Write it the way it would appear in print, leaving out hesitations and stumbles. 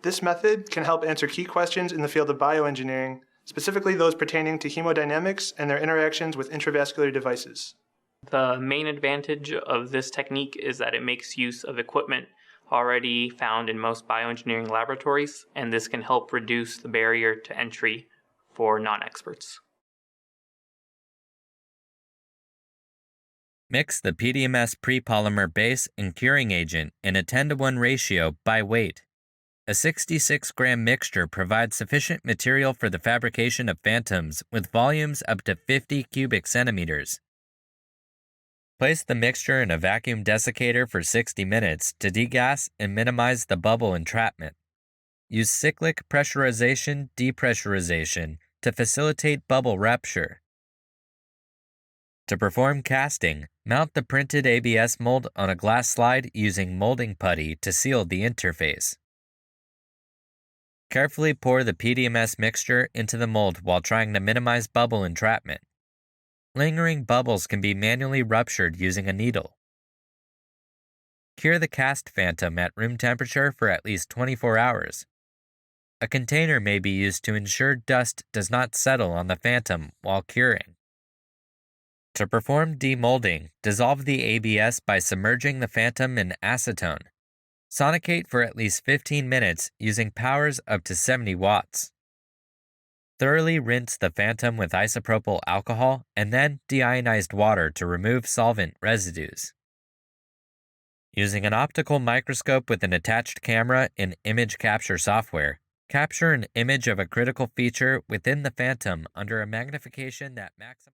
This method can help answer key questions in the field of bioengineering, specifically those pertaining to hemodynamics and their interactions with intravascular devices. The main advantage of this technique is that it makes use of equipment already found in most bioengineering laboratories, and this can help reduce the barrier to entry for non-experts. Mix the PDMS prepolymer base and curing agent in a 10:1 ratio by weight. A 66-gram mixture provides sufficient material for the fabrication of phantoms with volumes up to 50 cubic centimeters. Place the mixture in a vacuum desiccator for 60 minutes to degas and minimize the bubble entrapment. Use cyclic pressurization-depressurization to facilitate bubble rupture. To perform casting, mount the printed ABS mold on a glass slide using molding putty to seal the interface. Carefully pour the PDMS mixture into the mold while trying to minimize bubble entrapment. Lingering bubbles can be manually ruptured using a needle. Cure the cast phantom at room temperature for at least 24 hours. A container may be used to ensure dust does not settle on the phantom while curing. To perform demolding, dissolve the ABS by submerging the phantom in acetone. Sonicate for at least 15 minutes using powers up to 70 watts. Thoroughly rinse the phantom with isopropyl alcohol and then deionized water to remove solvent residues. Using an optical microscope with an attached camera and image capture software, capture an image of a critical feature within the phantom under a magnification that maximizes